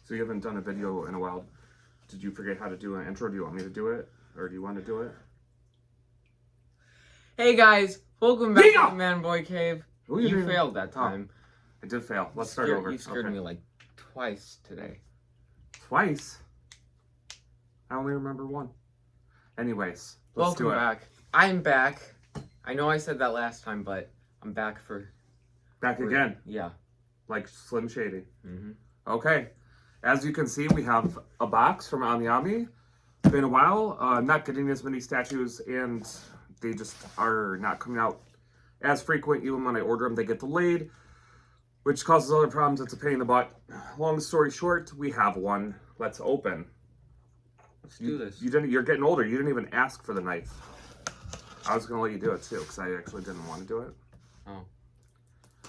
So you haven't done a video in a while. Did you forget how to do an intro? Do you want me to do it? Or do you want to do it? Hey guys, welcome back to the Man Boy Cave. Ooh, you failed that time. I did fail. Let's start over. You scared me like twice today. Twice? I only remember one. Anyways, let's do it. Welcome back. I'm back. I know I said that last time, but I'm back for... Back again? Yeah. Like Slim Shady. Mm-hmm. Okay. As you can see, we have a box from Amiyami. It's been a while. I'm not getting as many statues, and they just are not coming out as frequent. Even when I order them, they get delayed, which causes other problems. It's a pain in the butt. Long story short, we have one. Let's open. Let's do this. You're getting older. You didn't even ask for the knife. I was going to let you do it, too, because I actually didn't want to do it. Oh.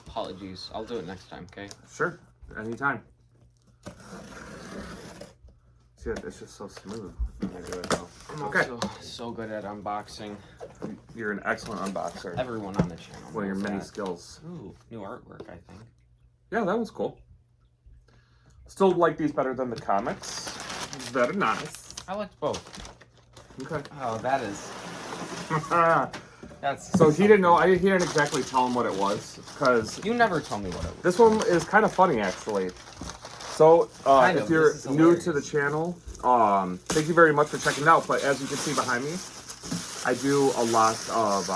Apologies. I'll do it next time, okay? Sure. Anytime. See, it's just so smooth when I do it, though. I'm also so good at unboxing. You're an excellent unboxer. Everyone on the channel. One of your many skills. Ooh, new artwork, I think. Yeah, that was cool. Still like these better than the comics. Very nice. I liked both. Okay. Oh, that is... That's so he didn't know. He didn't exactly tell him what it was, because... You never told me what it was. This one is kind of funny, actually. So, if you're new to the channel, thank you very much for checking it out. But as you can see behind me, I do a lot of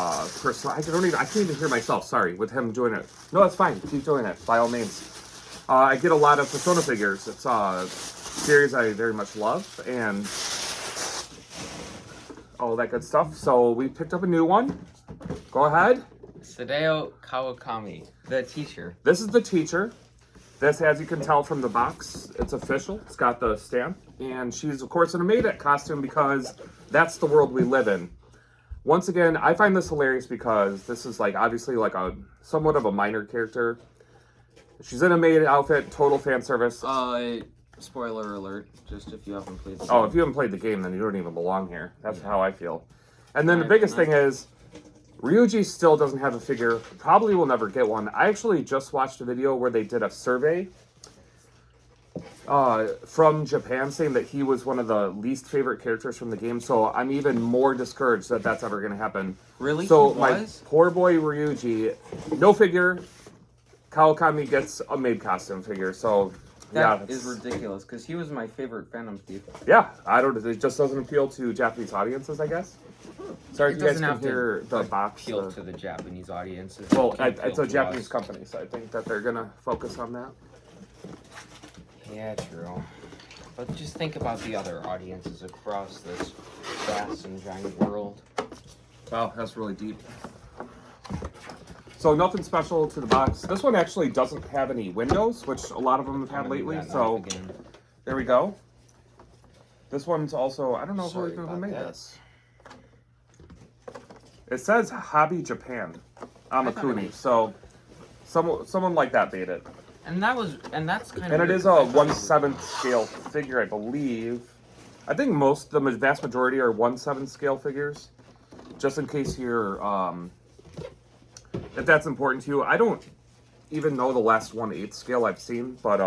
personal... I can't even hear myself, sorry, with him doing it. No, that's fine. Keep doing it, by all means. I get a lot of Persona figures. It's a series I very much love, and all that good stuff. So we picked up a new one. Go ahead. Sadayo Kawakami, the teacher. This is the teacher. This, as you can tell from the box, it's official. It's got the stamp. And she's, of course, in a maid costume because that's the world we live in. Once again, I find this hilarious because this is, like, obviously, like, a somewhat of a minor character. She's in a maid outfit, total fan service. Spoiler alert, just if you haven't played the game. Oh, if you haven't played the game, then you don't even belong here. That's how I feel. And then the biggest thing is, Ryuji still doesn't have a figure. Probably will never get one. I actually just watched a video where they did a survey from Japan saying that he was one of the least favorite characters from the game. So I'm even more discouraged that that's ever going to happen. Really? So my poor boy Ryuji, no figure. Kawakami gets a maid costume figure. So that is ridiculous because he was my favorite Phantom Thief. Yeah, it just doesn't appeal to Japanese audiences, I guess. Sorry if you guys can hear the box. Appeal to the Japanese audiences. Well, it's a Japanese company, so I think that they're gonna focus on that. Yeah, true. But just think about the other audiences across this vast and giant world. Wow, that's really deep. So nothing special to the box. This one actually doesn't have any windows, which a lot of them have had lately. So there we go. This one's also, I don't know who made this. It says Hobby Japan, Amakuni. So someone like that made it. And that's kind of. And it is a 1/7 scale figure, I believe. I think the vast majority are 1/7 scale figures. Just in case you're, if that's important to you. I don't even know the last 1/8 scale I've seen, but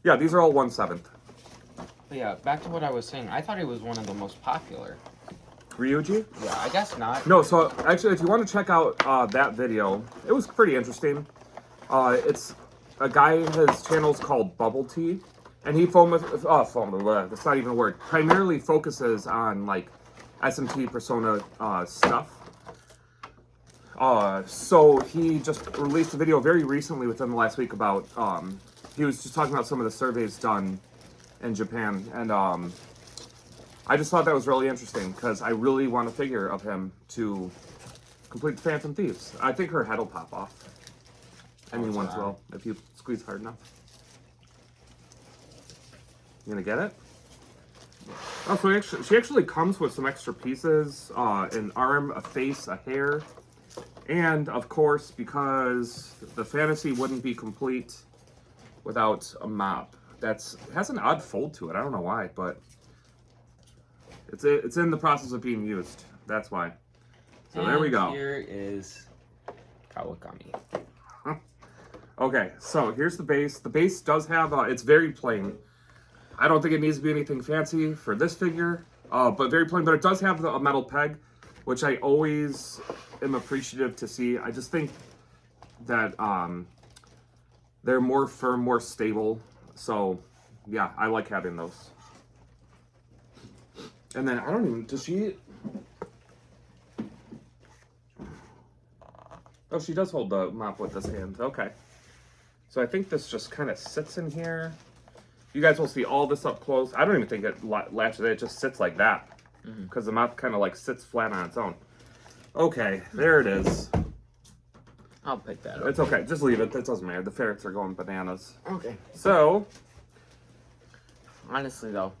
yeah, these are all 1/7. Yeah, back to what I was saying. I thought he was one of the most popular. Ryuji? Yeah, I guess not. No, so actually, if you want to check out that video, it was pretty interesting. It's a guy, his channel's called Bubble Tea, and he that's not even a word, primarily focuses on, like, SMT Persona stuff. So he just released a video very recently within the last week about, he was just talking about some of the surveys done in Japan, and I just thought that was really interesting, because I really want a figure of him to complete the Phantom Thieves. I think her head will pop off. Anyone's will, if you squeeze hard enough. You gonna get it? Oh, so she actually comes with some extra pieces, an arm, a face, a hair, and, of course, because the fantasy wouldn't be complete without a mop. It has an odd fold to it. I don't know why, but it's in the process of being used. That's why. So there we go. Here is Kawakami. Okay, so here's the base. The base does have, it's very plain. I don't think it needs to be anything fancy for this figure, but very plain. But it does have a metal peg, which I always am appreciative to see. I just think that they're more firm, more stable. So, yeah, I like having those. And then, I don't even, does she... Oh, she does hold the mop with this hand. Okay. So I think this just kind of sits in here. You guys will see all this up close. I don't even think it latches. It just sits like that. Because the mop kind of like sits flat on its own. Okay, there it is. I'll pick that up. It's okay. Just leave it. That doesn't matter. The ferrets are going bananas. Okay. So... Honestly, though.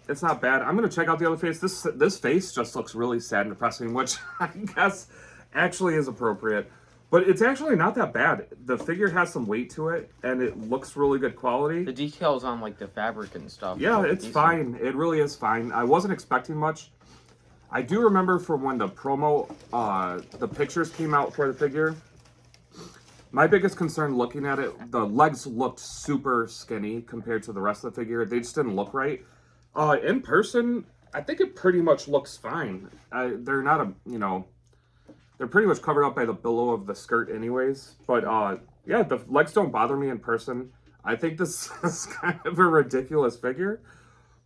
It's not bad. I'm going to check out the other face. This face just looks really sad and depressing, which I guess actually is appropriate. But it's actually not that bad. The figure has some weight to it, and it looks really good quality. The details on, like, the fabric and stuff. Yeah, it's fine. It really is fine. I wasn't expecting much. I do remember from when the promo, the pictures came out for the figure. My biggest concern looking at it, the legs looked super skinny compared to the rest of the figure. They just didn't look right. In person, I think it pretty much looks fine. They're not they're pretty much covered up by the below of the skirt anyways. But yeah, the legs don't bother me in person. I think this is kind of a ridiculous figure.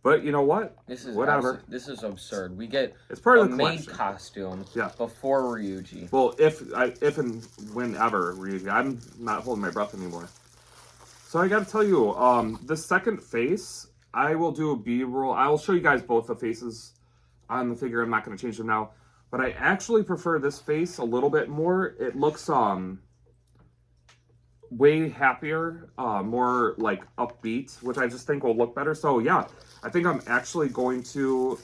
But you know what? This is whatever. This is absurd. We get it's part of a the maid collection. costume Yeah. before Ryuji. Well, if and whenever Ryuji, I'm not holding my breath anymore. So I got to tell you, the second face, I will do a B-roll. I will show you guys both the faces on the figure. I'm not going to change them now. But I actually prefer this face a little bit more. It looks way happier, more like upbeat, which I just think will look better. So yeah, I think I'm actually going to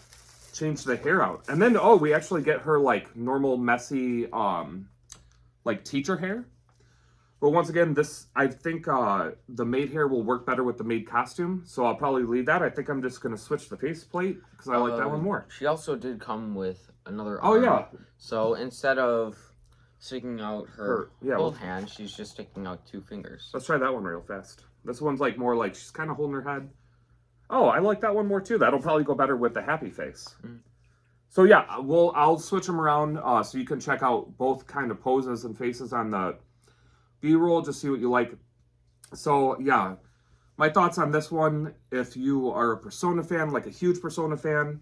change the hair out. And then, oh, we actually get her like normal messy, like teacher hair. But once again, this, I think the maid hair will work better with the maid costume. So I'll probably leave that. I think I'm just going to switch the faceplate because I like that one more. She also did come with another arm. Oh, yeah. So instead of sticking out her yeah, whole hand, she's just sticking out 2 fingers. Let's try that one real fast. This one's like more like she's kind of holding her head. Oh, I like that one more too. That'll probably go better with the happy face. So yeah, I'll switch them around so you can check out both kind of poses and faces on the B-roll, just see what you like. So yeah, my thoughts on this one, if you are a Persona fan, like a huge Persona fan,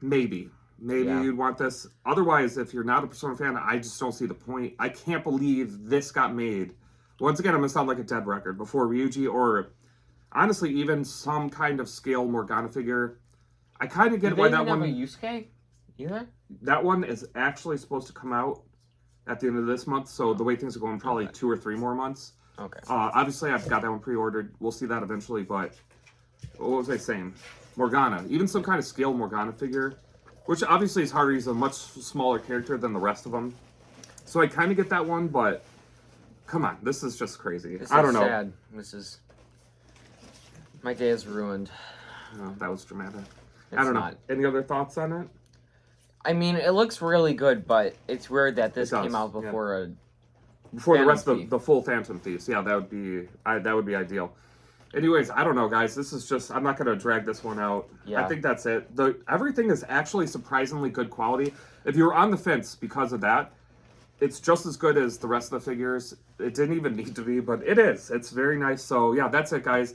maybe you'd want this. Otherwise, if you're not a Persona fan, I just don't see the point. I can't believe this got made. Once again, I'm going to sound like a dead record before Ryuji or honestly even some kind of scale Morgana figure. I kind of get why that one... Do they even have a Yusuke either? That one is actually supposed to come out at the end of this month, so the way things are going, probably 2 or 3 more months. Okay. Obviously, I've got that one pre-ordered. We'll see that eventually, but what was I saying? Morgana. Even some kind of scale Morgana figure, which obviously is harder. He's a much smaller character than the rest of them. So I kind of get that one, but come on. This is just crazy. I don't know. Sad. This is... My day is ruined. Oh, that was dramatic. It's I don't know. not. Any other thoughts on it? I mean, it looks really good, but it's weird that this came out before before the rest of the full Phantom Thieves. Yeah, that would be ideal. Anyways, I don't know, guys. This is just, I'm not going to drag this one out. Yeah. I think that's it. Everything is actually surprisingly good quality. If you were on the fence because of that, it's just as good as the rest of the figures. It didn't even need to be, but it is. It's very nice. So yeah, that's it, guys.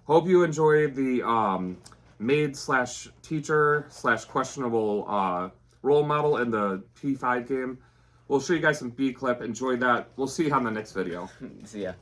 Hope you enjoyed the maid/teacher/ questionable role model in the P5 game. We'll show you guys some B clip. Enjoy that. We'll see you on the next video. See ya.